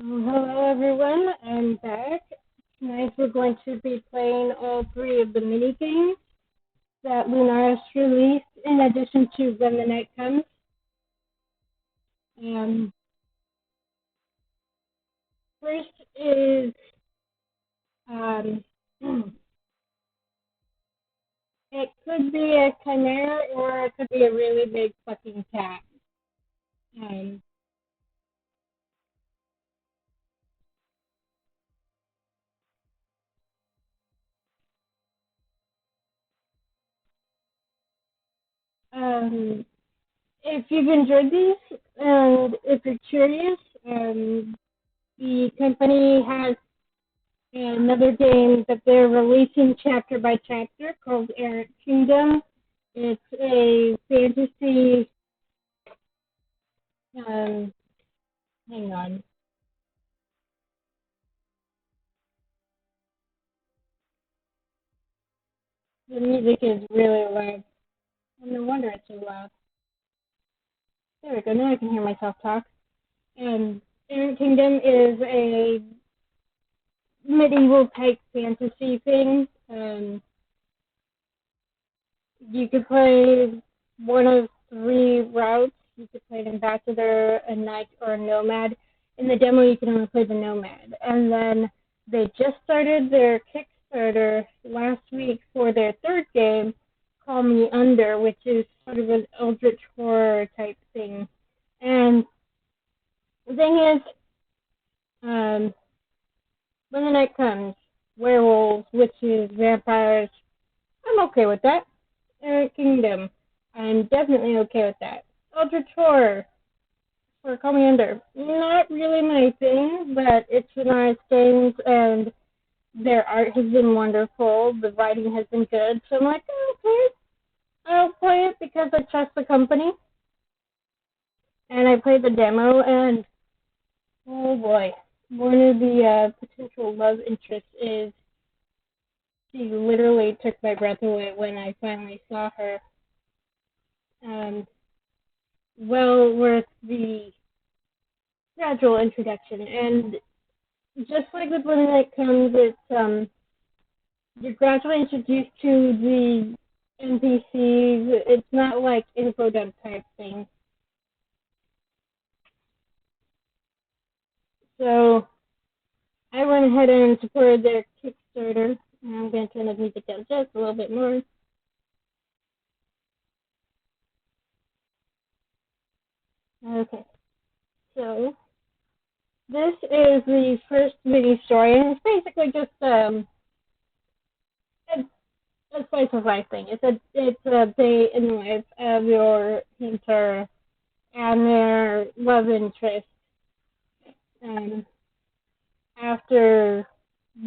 Hello everyone, I'm back. Tonight we're going to be playing all three of the mini games that Lunaris released in addition to When the Night Comes. Um, First is um, it could be a Chimera or it could be a really big fucking cat. Um, um, if you've enjoyed these and if you're curious, the company has another game that they're releasing chapter by chapter called Errant Kingdom. It's a fantasy. Um, Hang on, the music is really loud. No wonder it's so loud. There we go. Now I can hear myself talk. Errant Kingdom is a medieval type fantasy thing. You could play one of three routes. You could play an ambassador, a knight, or a nomad. In the demo, you can only play the nomad. And then they just started their Kickstarter last week for their third game, Call Me Under, which is sort of an eldritch horror type thing. And the thing is, when the night comes, werewolves, witches, vampires, I'm okay with that. Kingdom, I'm definitely okay with that. Eldritch Horror for Commander, not really my thing, but it's Lunaris Games and their art has been wonderful. The writing has been good, so I'm like, okay, I'll play it because I trust the company. And I played the demo, and oh boy, one of the potential love interests is she literally took my breath away when I finally saw her. Um, well worth the gradual introduction. And just like with When the Night Comes, it's you're gradually introduced to the NPCs. It's not like info dump type thing. So I went ahead and supported their Kickstarter. And I'm going to turn the music down just a little bit more. Okay, so this is the first mini story, and it's basically just a slice of life thing. It's a day in the life of your hunter and their love interest um, after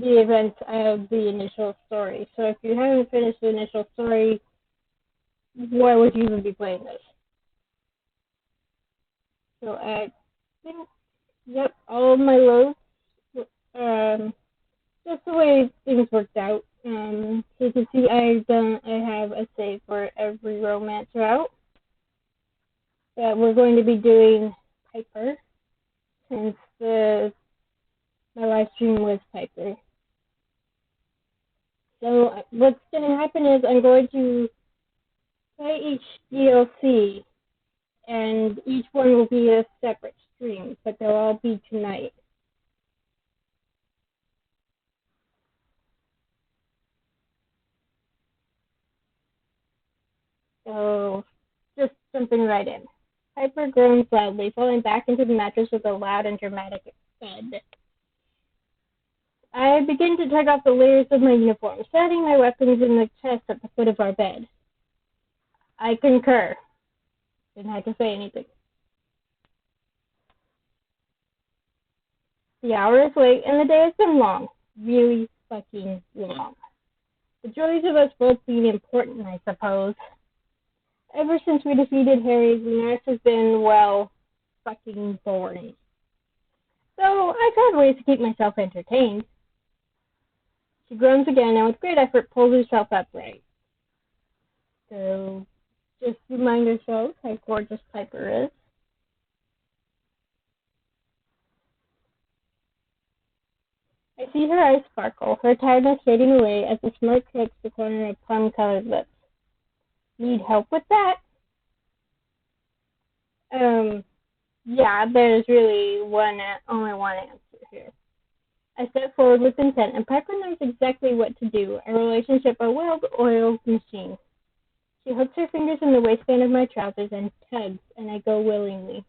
the events of the initial story. So if you haven't finished the initial story, why would you even be playing this? So I think, yep, all of my lows, just the way things worked out. So you can see I have a save for every romance route. That we're going to be doing Piper since my live stream was Piper. So what's going to happen is I'm going to play each DLC, and each one will be a separate stream, but they'll all be tonight. So just jumping right in. Piper groans loudly, falling back into the mattress with a loud and dramatic thud. I begin to take off the layers of my uniform, setting my weapons in the chest at the foot of our bed. I concur. Didn't have to say anything. The hour is late and the day has been long. Really fucking long. The joys of us both being important, I suppose. Ever since we defeated Harry, Lunaris has been, well, fucking boring. So I found ways to keep myself entertained. She groans again and with great effort pulls herself upright. So just remind yourself how gorgeous Piper is. I see her eyes sparkle, her tiredness fading away as the smirk hits the corner of plum-colored lips. Need help with that? Yeah, there's really only one answer here. I step forward with intent, and Piper knows exactly what to do. Our relationship a well-oiled machine. She hooks her fingers in the waistband of my trousers and tugs, and I go willingly.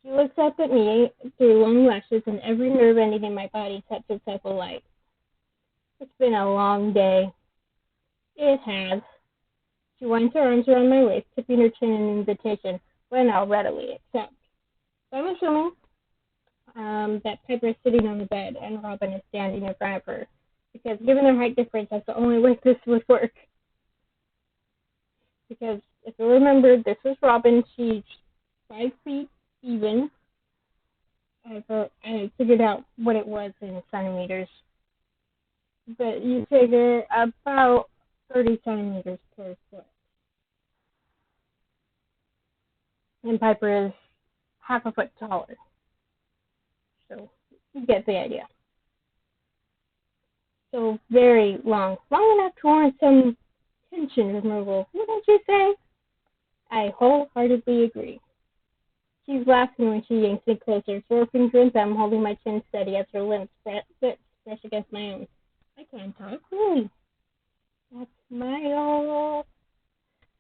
She looks up at me through long lashes, and every nerve ending in my body sets itself alight. It's been a long day. It has. She winds her arms around my waist, tipping her chin in invitation, when I'll readily accept. So I'm assuming that Piper is sitting on the bed and Robin is standing in front of her, because given their height difference, that's the only way this would work. Because if you remember, this was Robin. She's 5 feet even. I figured out what it was in centimeters. But you figure about 30 centimeters per foot. And Piper is half a foot taller. So you get the idea. So very long. Long enough to warrant some tension removal, wouldn't you say? I wholeheartedly agree. She's laughing when she yanks me closer, forefinger and thumb holding my chin steady as her lips brush against my own. I can't talk, really. That smile.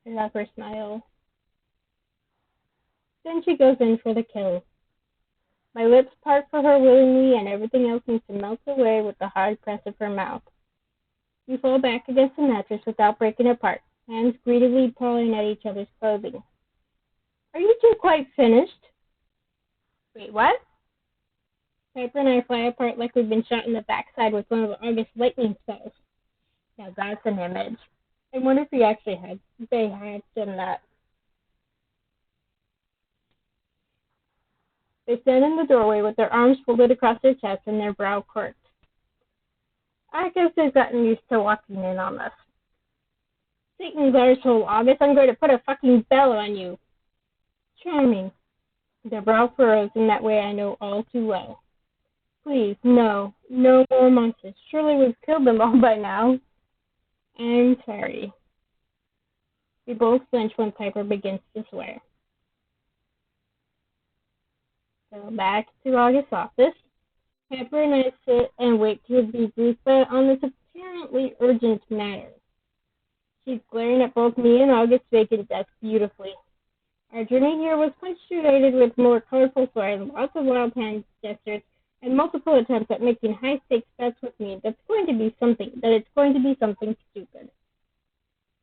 I love her smile. Then she goes in for the kill. My lips part for her willingly, and everything else seems to melt away with the hard press of her mouth. We fall back against the mattress without breaking apart, hands greedily pawing at each other's clothing. Are you two quite finished? Wait, what? Piper and I fly apart like we've been shot in the backside with one of August's lightning spells. Now that's an image. I wonder if they had done that. They stand in the doorway with their arms folded across their chests and their brow quirked. I guess they've gotten used to walking in on us. Satan's arsehole, August, I'm going to put a fucking bell on you. Charming. Their brow furrows in that way I know all too well. Please, no more monsters. Surely we've killed them all by now. I'm sorry. We both flinch when Piper begins to swear. So back to August's office. Piper and I sit and wait to be briefed on this apparently urgent matter. She's glaring at both me and August's vacant desk beautifully. Our journey here was punctuated with more colorful swears, lots of wild hand gestures, and multiple attempts at making high-stakes bets with me that it's going to be something stupid.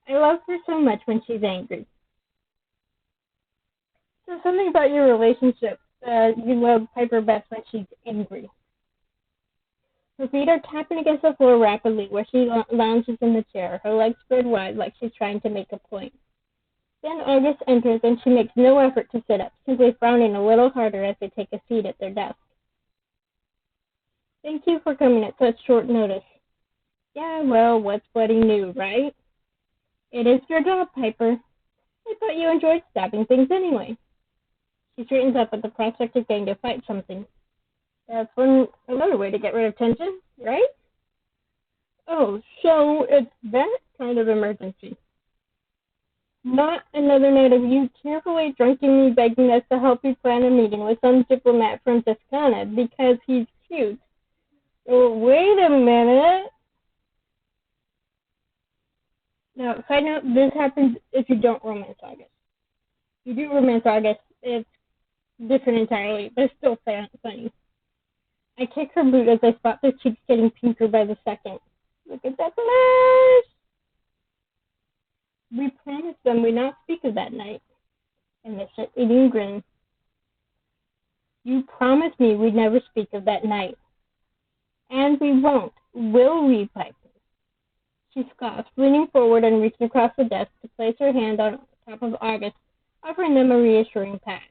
I love her so much when she's angry. So something about your relationship, you love Piper best when she's angry. Her feet are tapping against the floor rapidly where she lounges in the chair, her legs spread wide like she's trying to make a point. Then August enters and she makes no effort to sit up, simply frowning a little harder as they take a seat at their desk. Thank you for coming at such short notice. Yeah, well, what's bloody new, right? It is your job, Piper. I thought you enjoyed stabbing things anyway. She straightens up at the prospect of getting to fight something. That's another way to get rid of tension, right? Oh, so it's that kind of emergency. Not another night of you tearfully drunkenly begging us to help you plan a meeting with some diplomat from Toscana because he's cute. Oh, wait a minute. Now, side note, this happens if you don't romance August. If you do romance August, it's different entirely, but it's still funny. I kick her boot as I spot their cheeks getting pinker by the second. Look at that blush! We promised them we'd not speak of that night. And they shut eating grin. You promised me we'd never speak of that night. And we won't, will we, Piper? She scoffs, leaning forward and reaching across the desk to place her hand on top of August, offering them a reassuring pat.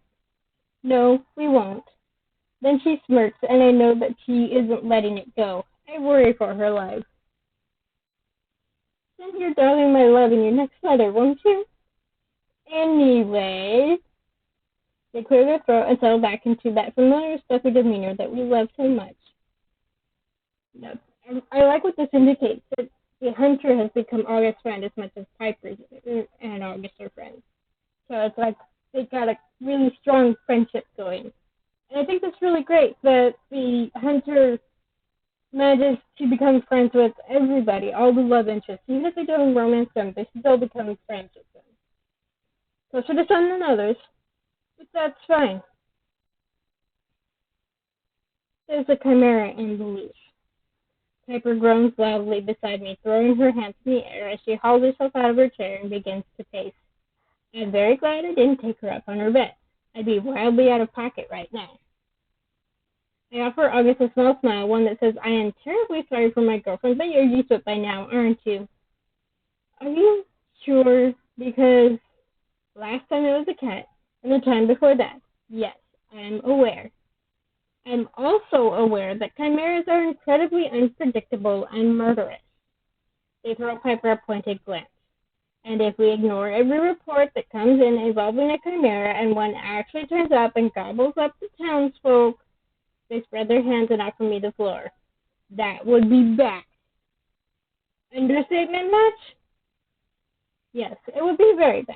No, we won't. Then she smirks, and I know that she isn't letting it go. I worry for her life. Send your darling my love in your next letter, won't you? Anyway. They clear their throat and settle back into that familiar stuffy demeanor that we love so much. No, I like what this indicates, that the hunter has become August's friend as much as Piper and August are friends. So it's like they got a really strong friendship going. And I think that's really great that the hunter manages to become friends with everybody, all the love interests. Even if they don't romance them, they still become friends with them. Closer to some than others, but that's fine. There's a chimera in the leash. Piper groans loudly beside me, throwing her hands in the air as she hauls herself out of her chair and begins to pace. I'm very glad I didn't take her up on her bet. I'd be wildly out of pocket right now. I offer August a small smile, one that says, I am terribly sorry for my girlfriend, but you're used to it by now, aren't you? Are you sure? Because last time it was a cat, and the time before that, yes, I'm aware. I'm also aware that chimeras are incredibly unpredictable and murderous. They throw Piper a pointed glance. And if we ignore every report that comes in involving a chimera and one actually turns up and gobbles up the townsfolk, they spread their hands and offer me the floor. That would be bad. Understatement much? Yes, it would be very bad.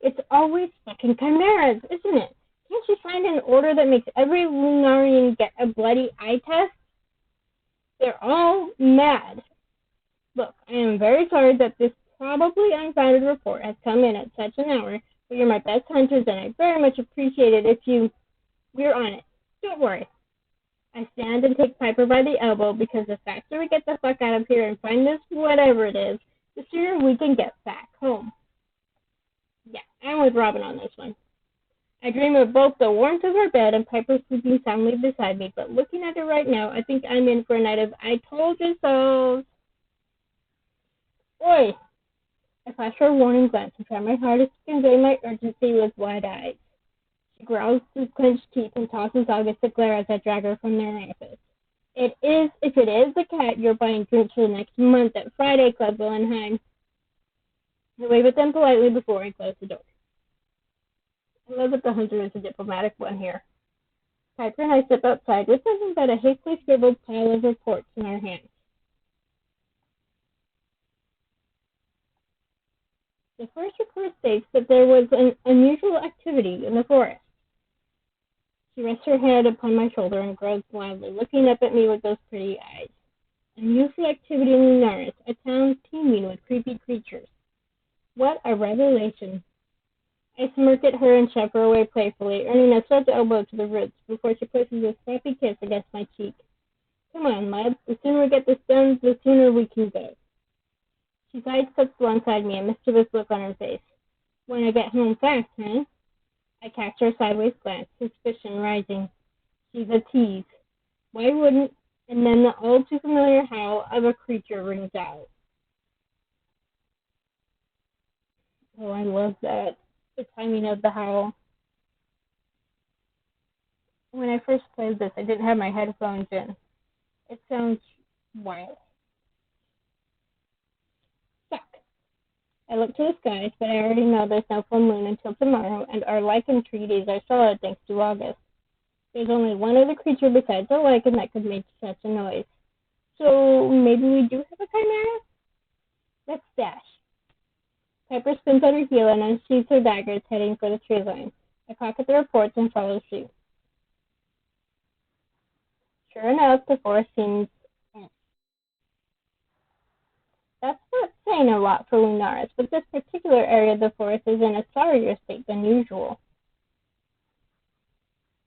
It's always fucking chimeras, isn't it? Can't you find an order that makes every Lunarian get a bloody eye test? They're all mad. Look, I am very sorry that this probably unfounded report has come in at such an hour, but you're my best hunters, and I very much appreciate it if we're on it. Don't worry. I stand and take Piper by the elbow because the faster we get the fuck out of here and find this whatever it is, the sooner we can get back home. Yeah, I'm with Robin on this one. I dream of both the warmth of her bed and Piper sleeping soundly beside me, but looking at her right now, I think I'm in for a night of I told you so. Oi! I flash her a warning glance and try my hardest to convey my urgency with wide eyes. She growls through clenched teeth and tosses August a glare as I drag her from their office. If it is the cat, you're buying drinks for the next month at Friday Club Willenheim. I wave at them politely before I close the door. I love that the hunter is a diplomatic one here. Piper and I step outside with nothing but a hastily scribbled pile of reports in our hands. The first report states that there was an unusual activity in the forest. She rests her head upon my shoulder and groans loudly, looking up at me with those pretty eyes. Unusual activity in Lunaris, a town teeming with creepy creatures. What a revelation. I smirk at her and shove her away playfully, earning a swift elbow to the ribs before she places a snappy kiss against my cheek. Come on, love. The sooner we get this done, the sooner we can go. She sidesteps alongside me, a mischievous look on her face. When I get home fast, huh? I catch her sideways glance, suspicion rising. She's a tease. Why wouldn't? And then the all too familiar howl of a creature rings out. Oh, I love that. The timing of the howl. When I first played this, I didn't have my headphones in. It sounds wild. Suck. I look to the skies, but I already know there's no full moon until tomorrow, and our lichen treaties are solid thanks to August. There's only one other creature besides the lichen that could make such a noise. So maybe we do have a chimera? Let's dash. Piper spins on her heel and unsheathes her daggers, heading for the tree line. I pocket the reports and follow suit. Sure enough, the forest seems... That's not saying a lot for Lunaris, but this particular area of the forest is in a sorrier state than usual.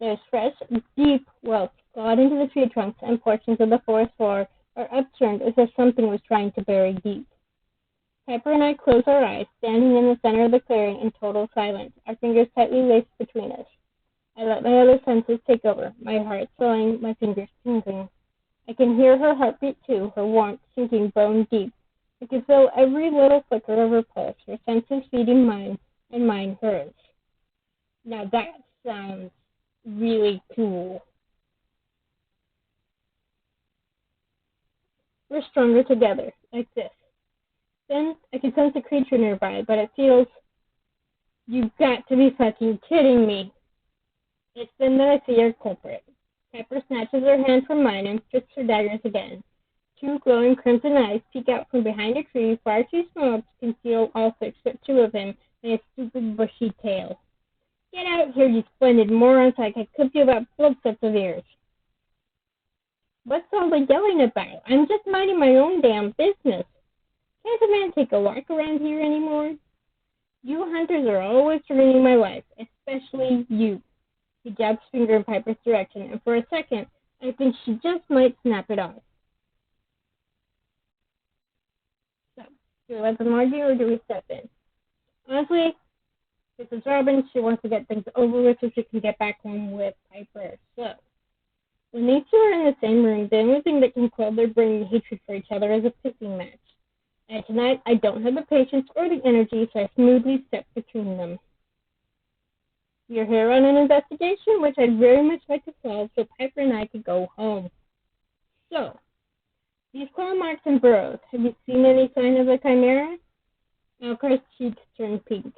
There's fresh, deep welts clawed into the tree trunks, and portions of the forest floor are upturned as if something was trying to bury deep. Piper and I close our eyes, standing in the center of the clearing in total silence, our fingers tightly laced between us. I let my other senses take over, my heart swelling, my fingers tingling. I can hear her heartbeat too, her warmth sinking bone deep. I can feel every little flicker of her pulse, her senses feeding mine, and mine hers. Now that sounds really cool. We're stronger together, like this. Then I can sense a creature nearby, but it feels... You've got to be fucking kidding me. It's then that I see our culprit. Piper snatches her hand from mine and strips her daggers again. Two glowing crimson eyes peek out from behind a tree far too small to conceal all 6'2" of him and his stupid bushy tail. Get out here, you splendid morons, like I clip you about both sets of ears. What's all the yelling about? I'm just minding my own damn business. Can't a man take a walk around here anymore? You hunters are always ruining my life, especially you. He jabs his finger in Piper's direction, and for a second, I think she just might snap it off. So, do we let them argue or do we step in? Honestly, this is Robin. She wants to get things over with so she can get back home with Piper. So, when these two are in the same room, the only thing that can quell their burning hatred for each other is a pissing match. And tonight, I don't have the patience or the energy, so I smoothly step between them. You're here on an investigation, which I'd very much like to solve, so Piper and I could go home. So, these claw marks and burrows, have you seen any sign of a chimera? Alcar's cheeks turn pink.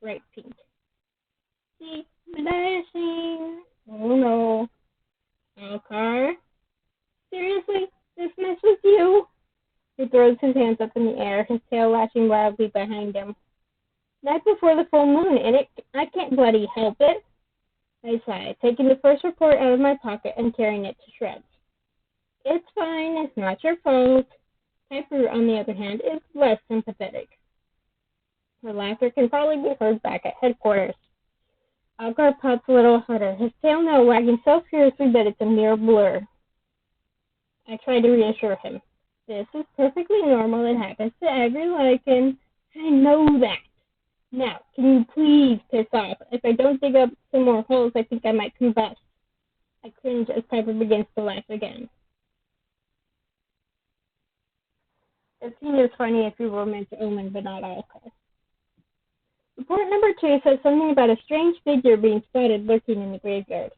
Bright pink. See, blushing. Oh no. Alcar? Seriously? This mess with you? He throws his hands up in the air, his tail lashing wildly behind him. Night before the full moon, and I can't bloody help it. I sigh, taking the first report out of my pocket and tearing it to shreds. It's fine, it's not your fault. Piper, on the other hand, is less sympathetic. Her laughter can probably be heard back at headquarters. Alcar pops a little harder, his tail now wagging so furiously that it's a mere blur. I try to reassure him. This is perfectly normal, it happens to every lichen. I know that. Now, can you please piss off? If I don't dig up some more holes, I think I might combust. I cringe as Piper begins to laugh again. The scene is funny if you were meant to Omen, but not Alcar. Report number 2 says something about a strange figure being spotted lurking in the graveyard.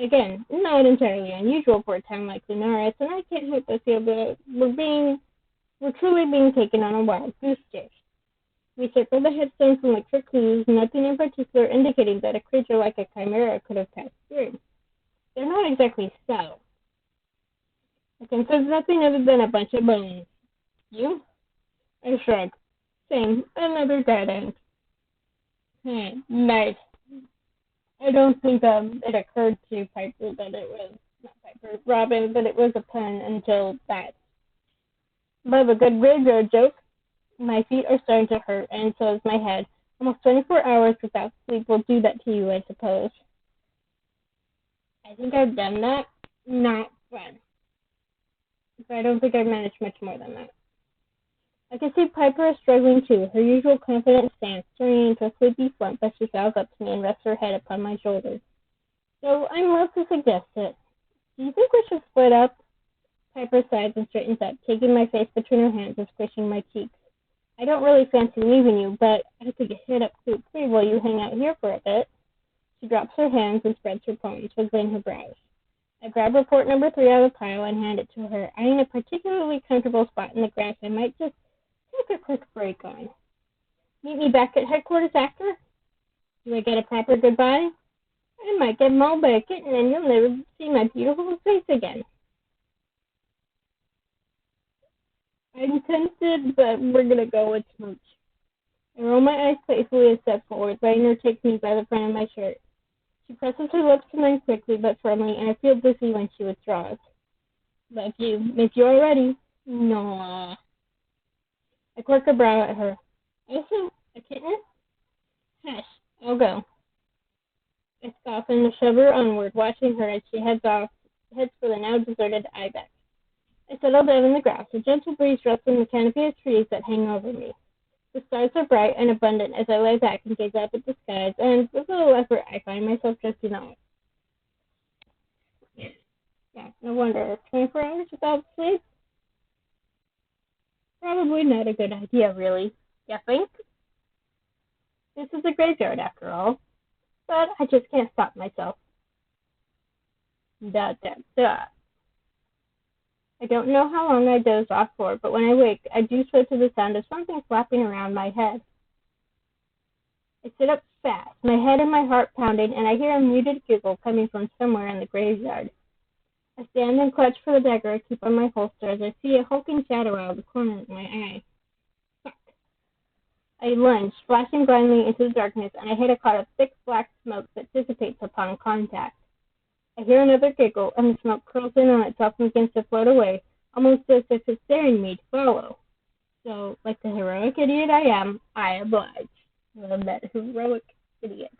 Again, not entirely unusual for a town like Lunaris, and I can't help but feel that we're truly being taken on a wild goose chase. We circle the headstones and look for clues, nothing in particular indicating that a creature like a chimera could have passed through. They're not exactly so. I can sense nothing other than a bunch of bones. You? I shrug. Same, another dead end. Nice. I don't think it occurred to Piper that it was, not Piper, Robin, that it was a pun until that. Love a good graveyard joke. My feet are starting to hurt, and so is my head. Almost 24 hours without sleep will do that to you, I suppose. I think I've done that. Not fun. But I don't think I've managed much more than that. I can see Piper is struggling too, her usual confident stance turning into a sleepy flump as she fouls up to me and rests her head upon my shoulder. So I'm loath to suggest it. Do you think we should split up? Piper sighs and straightens up, taking my face between her hands and squishing my cheeks. I don't really fancy leaving you, but I could hit up Clue 3 while you hang out here for a bit. She drops her hands and spreads her palms, wiggling her brows. I grab report number 3 out of the pile and hand it to her, eyeing a particularly comfortable spot in the grass I might just take a quick break on. Meet me back at headquarters after? Do I get a proper goodbye? I might get mauled by a kitten and you'll never see my beautiful face again. I'm tempted, but we're gonna go with smooch. I roll my eyes playfully and step forward, letting her take me by the front of my shirt. She presses her lips to mine quickly but firmly, and I feel dizzy when she withdraws. Love you. Miss you already. No. I quirk a brow at her. Also, a kitten? Hush, I'll go. I scoff and shove her onward, watching her as she heads for the now deserted ibex. I settle down in the grass, a gentle breeze rustling the canopy of trees that hang over me. The stars are bright and abundant as I lay back and gaze up at the skies, and with a little effort I find myself drifting off. Yeah, no wonder. 24 hours without sleep? Probably not a good idea, really. You think? This is a graveyard, after all. But I just can't stop myself. Da. I don't know how long I dozed off for, but when I wake, I do so to the sound of something flapping around my head. I sit up fast, my head and my heart pounding, and I hear a muted giggle coming from somewhere in the graveyard. I stand and clutch for the dagger I keep on my holster as I see a hulking shadow out of the corner of my eye. Fuck. I lunge, flashing blindly into the darkness, and I hit a cloud of thick black smoke that dissipates upon contact. I hear another giggle, and the smoke curls in on itself and begins to float away, almost as if it's daring me to follow. So, like the heroic idiot I am, I oblige. Well, that heroic idiot.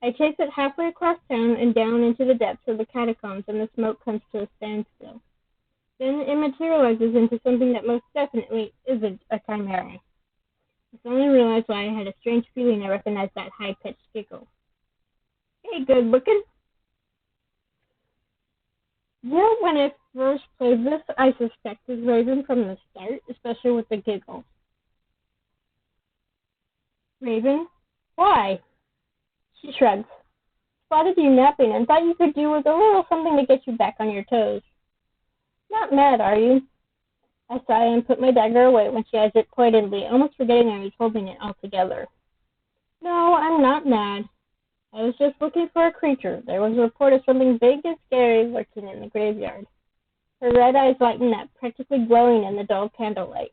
I chase it halfway across town and down into the depths of the catacombs, and the smoke comes to a standstill. Then it materializes into something that most definitely isn't a chimera. I suddenly realized why I had a strange feeling I recognized that high-pitched giggle. Hey, good looking. You know, when I first played this, I suspected Raven from the start, especially with the giggle. Raven? Why? She shrugs. Spotted you napping and thought you could do with a little something to get you back on your toes. Not mad, are you? I sigh and put my dagger away when she eyes it pointedly, almost forgetting I was holding it altogether. No, I'm not mad. I was just looking for a creature. There was a report of something big and scary lurking in the graveyard. Her red eyes lighten up, practically glowing in the dull candlelight.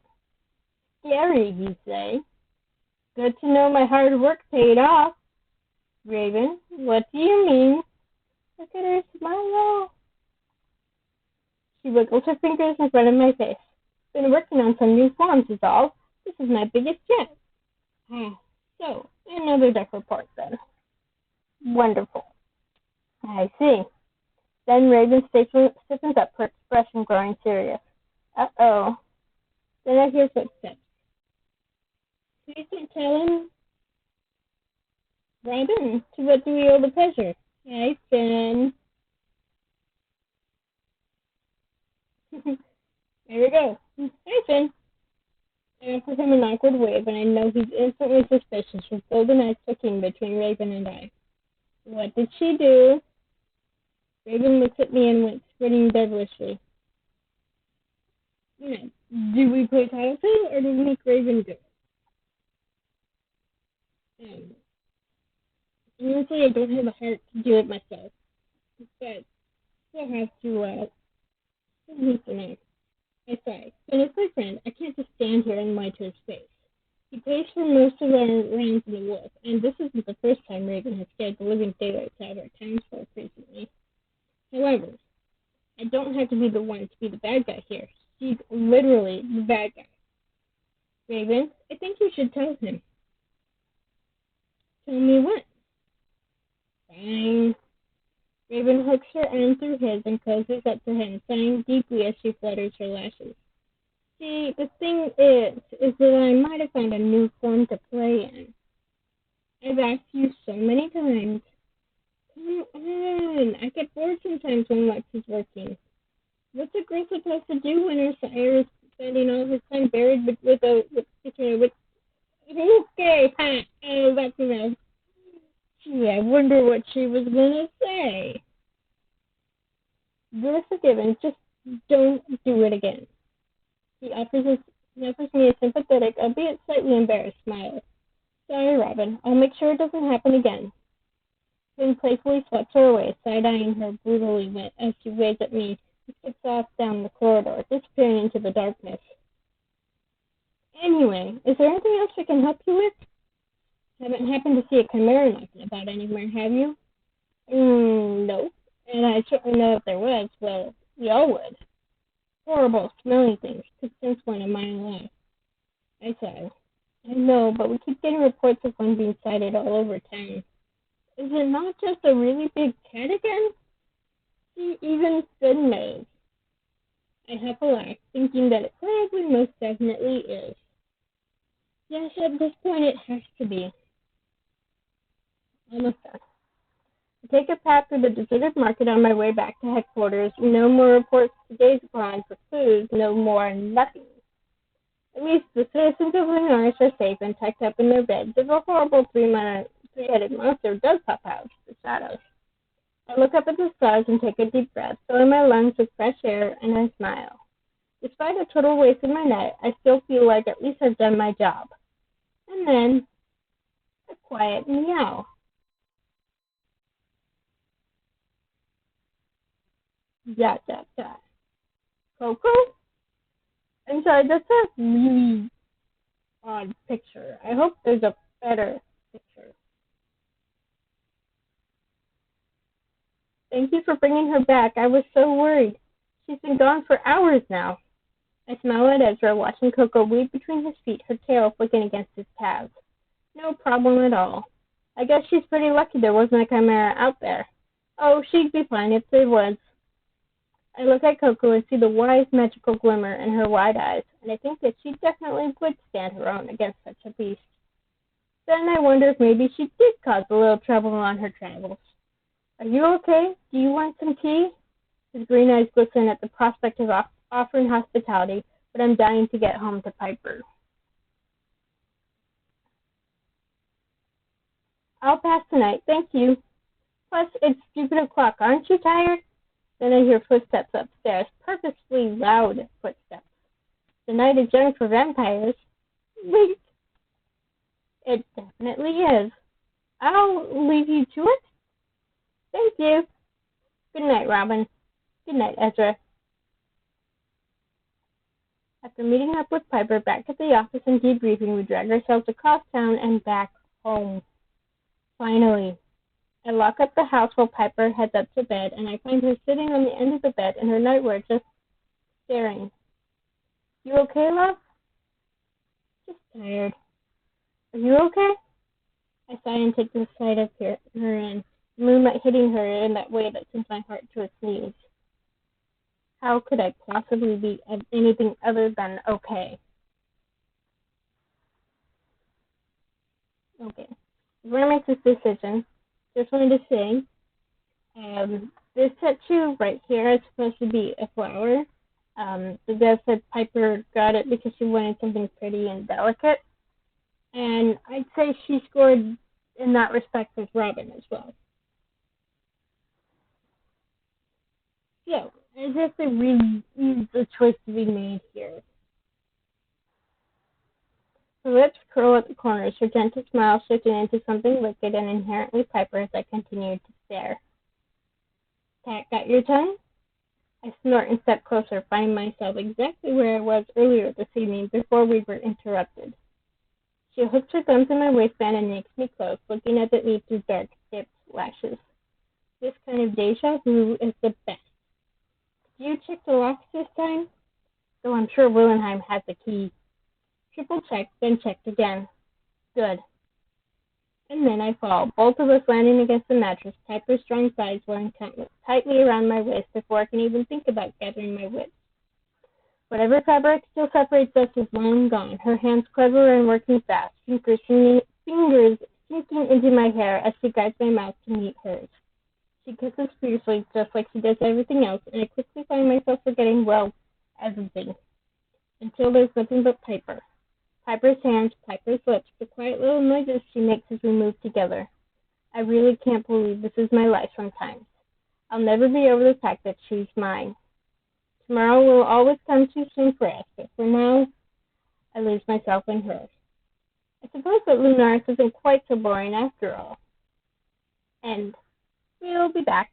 Scary, you say? Good to know my hard work paid off. Raven, what do you mean? Look at her smile. She wiggles her fingers in front of my face. Been working on some new forms is all. This is my biggest yet. So, another deck report then. Wonderful. I see. Then Raven stiffens up, her expression growing serious. Uh-oh. Then I hear footsteps. Please don't tell him. Robin, to what do we owe the pleasure? Hi, Finn. There we go. Hi, Finn. I offer him an awkward wave, and I know he's instantly suspicious, with golden eyes flicking between Raven and I. What did she do? Raven looks at me and winks, grinning devilishly. Do we play Tattletale, or do we make Raven do it? Honestly, I don't have the heart to do it myself, but we'll have to, I sigh. When it's my friend, I can't just stand here and lie to his face. He pays for most of our rounds in the woods, and this isn't the first time Raven has scared the living daylights out of our townsfolk recently. However, I don't have to be the one to be the bad guy here. He's literally the bad guy. Raven, I think you should tell him. Tell me what? Fine. Raven hooks her arm through his and closes up to him, sighing deeply as she flutters her lashes. See, the thing is that I might have found a new form to play in. I've asked you so many times. Come on, I get bored sometimes when Lex is working. What's a girl supposed to do when her sire is spending all his time buried with okay, that's enough. Gee, I wonder what she was gonna say. You're forgiven, just don't do it again. He offers me a sympathetic, albeit slightly embarrassed smile. Sorry, Robin, I'll make sure it doesn't happen again. Then playfully swept her away, side-eyeing her brutally as she waves at me and skips off down the corridor, disappearing into the darkness. Anyway, is there anything else I can help you with? Haven't happened to see a chimera knocking about anywhere, have you? No. And I certainly know if there was, well, we all would. Horrible, smelly things could sense one a mile off. I sigh. I know, but we keep getting reports of one being sighted all over town. Is it not just a really big cat again? See, even Finn knows. I have a laugh, thinking that it probably most definitely is. Yes, at this point it has to be. Almost done. I take a path through the deserted market on my way back to headquarters. No more reports to gaze upon for clues, no more nothing. At least the citizens of Lunaris are safe and tucked up in their beds if a horrible three-headed monster does pop out of the shadows. I look up at the stars and take a deep breath, filling my lungs with fresh air, and I smile. Despite a total waste of my night, I still feel like at least I've done my job. And then a quiet meow. Dot, dot, dot. Coco? I'm sorry, that's a really odd picture. I hope there's a better picture. Thank you for bringing her back. I was so worried. She's been gone for hours now. I smile at Ezra, watching Coco weave between his feet, her tail flicking against his calves. No problem at all. I guess she's pretty lucky there wasn't a Chimera out there. Oh, she'd be fine if there was. I look at Coco and see the wise, magical glimmer in her wide eyes, and I think that she definitely would stand her own against such a beast. Then I wonder if maybe she did cause a little trouble on her travels. Are you okay? Do you want some tea? His green eyes glisten at the prospect of offering hospitality, but I'm dying to get home to Piper. I'll pass tonight, thank you. Plus, it's stupid o'clock. Aren't you tired? Then I hear footsteps upstairs, purposefully loud footsteps. The night is young for vampires. Wait. It definitely is. I'll leave you to it. Thank you. Good night, Robin. Good night, Ezra. After meeting up with Piper back at the office and debriefing, we drag ourselves across town and back home. Finally. I lock up the house while Piper heads up to bed, and I find her sitting on the end of the bed in her nightwear just staring. You okay, love? Just tired. Are you okay? I sigh and take the side of her in, the moonlight hitting her in that way that sends my heart to its knees. How could I possibly be anything other than okay? Okay. Before I make this decision, just wanted to say, this tattoo right here is supposed to be a flower. The dev said Piper got it because she wanted something pretty and delicate. And I'd say she scored in that respect with Robin as well. So, as if there really is a choice to be made here. Her lips curl at the corners, her gentle smile shifting into something wicked and inherently Piper as I continued to stare. Cat got your tongue? I snort and step closer, finding myself exactly where I was earlier this evening before we were interrupted. She hooks her thumbs in my waistband and makes me close, looking up at me through dark, tipped lashes. This kind of deja vu is the best. Did you check the locks this time? Though I'm sure Willenheim has the key. Triple checked, then checked again. Good. And then I fall, both of us landing against the mattress, Piper's strong thighs wearing tightly around my waist before I can even think about gathering my wits. Whatever fabric still separates us is long gone, her hands clever and working fast, fingers sinking into my hair as she guides my mouth to meet hers. She kisses fiercely, just like she does everything else, and I quickly find myself forgetting, well, everything. Until there's nothing but Piper. Piper's hands, Piper's lips, the quiet little noises she makes as we move together. I really can't believe this is my life sometimes. I'll never be over the fact that she's mine. Tomorrow will always come too soon for us, but for now, I lose myself in her. I suppose that Lunaris isn't quite so boring after all. And we'll be back.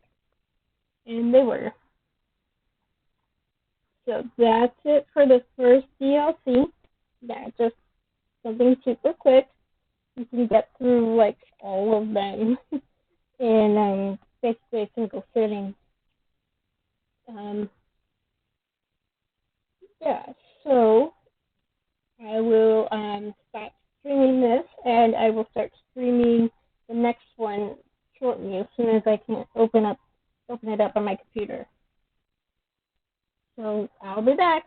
And they were. So that's it for the first DLC. Yeah, just something super quick. You can get through like all of them in basically a single sitting. Yeah, so I will stop streaming this, and I will start streaming the next one shortly as soon as I can open it up on my computer. So I'll be back.